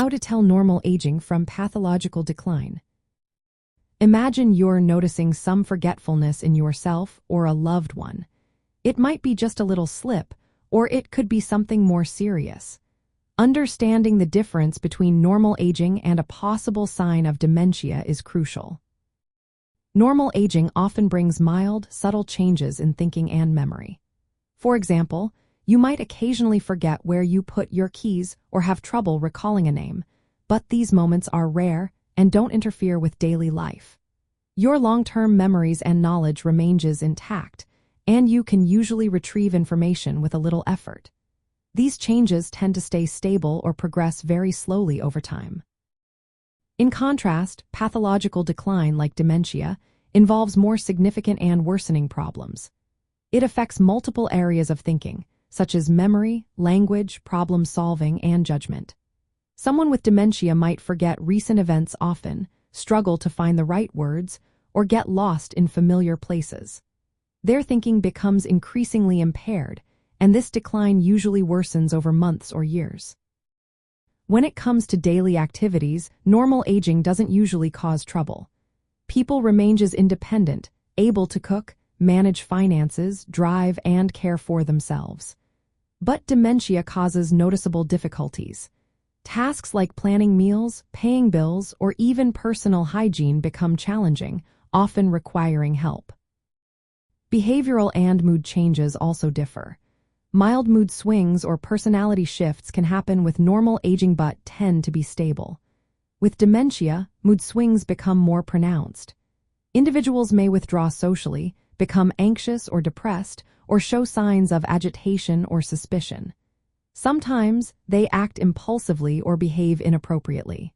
How to tell normal aging from pathological decline. Imagine you're noticing some forgetfulness in yourself or a loved one. It might be just a little slip, or it could be something more serious. Understanding the difference between normal aging and a possible sign of dementia is crucial. Normal aging often brings mild, subtle changes in thinking and memory. For example, you might occasionally forget where you put your keys or have trouble recalling a name, but these moments are rare and don't interfere with daily life. Your long-term memories and knowledge remains intact, and you can usually retrieve information with a little effort. These changes tend to stay stable or progress very slowly over time. In contrast, pathological decline like dementia involves more significant and worsening problems. It affects multiple areas of thinking, such as memory, language, problem-solving, and judgment. Someone with dementia might forget recent events often, struggle to find the right words, or get lost in familiar places. Their thinking becomes increasingly impaired, and this decline usually worsens over months or years. When it comes to daily activities, normal aging doesn't usually cause trouble. People remain independent, able to cook, manage finances, drive, and care for themselves. But dementia causes noticeable difficulties. Tasks like planning meals, paying bills, or even personal hygiene become challenging, often requiring help. Behavioral and mood changes also differ. Mild mood swings or personality shifts can happen with normal aging but tend to be stable. With dementia, mood swings become more pronounced. Individuals may withdraw socially, become anxious or depressed, or show signs of agitation or suspicion. Sometimes they act impulsively or behave inappropriately.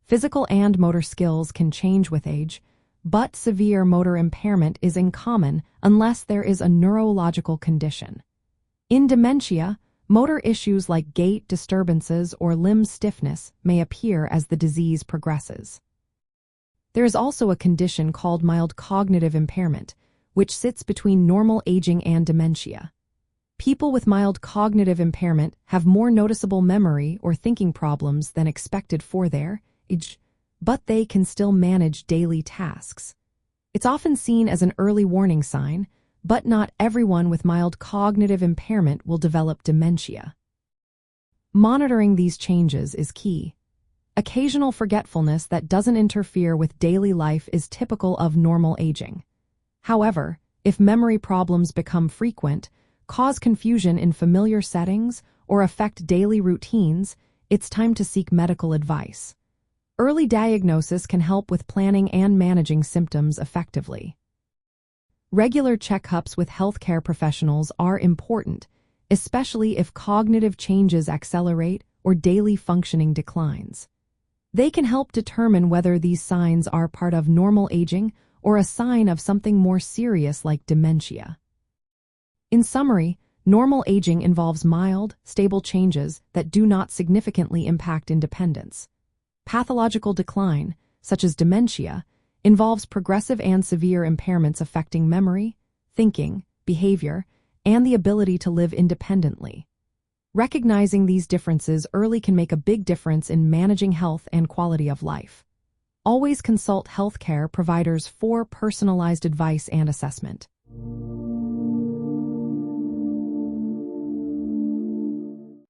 Physical and motor skills can change with age, but severe motor impairment is uncommon unless there is a neurological condition. In dementia, motor issues like gait disturbances or limb stiffness may appear as the disease progresses. There is also a condition called mild cognitive impairment, which sits between normal aging and dementia. People with mild cognitive impairment have more noticeable memory or thinking problems than expected for their age, but they can still manage daily tasks. It's often seen as an early warning sign, but not everyone with mild cognitive impairment will develop dementia. Monitoring these changes is key. Occasional forgetfulness that doesn't interfere with daily life is typical of normal aging. However, if memory problems become frequent, cause confusion in familiar settings, or affect daily routines, it's time to seek medical advice. Early diagnosis can help with planning and managing symptoms effectively. Regular checkups with healthcare professionals are important, especially if cognitive changes accelerate or daily functioning declines. They can help determine whether these signs are part of normal aging or a sign of something more serious like dementia. In summary, normal aging involves mild, stable changes that do not significantly impact independence. Pathological decline, such as dementia, involves progressive and severe impairments affecting memory, thinking, behavior, and the ability to live independently. Recognizing these differences early can make a big difference in managing health and quality of life. Always consult healthcare providers for personalized advice and assessment.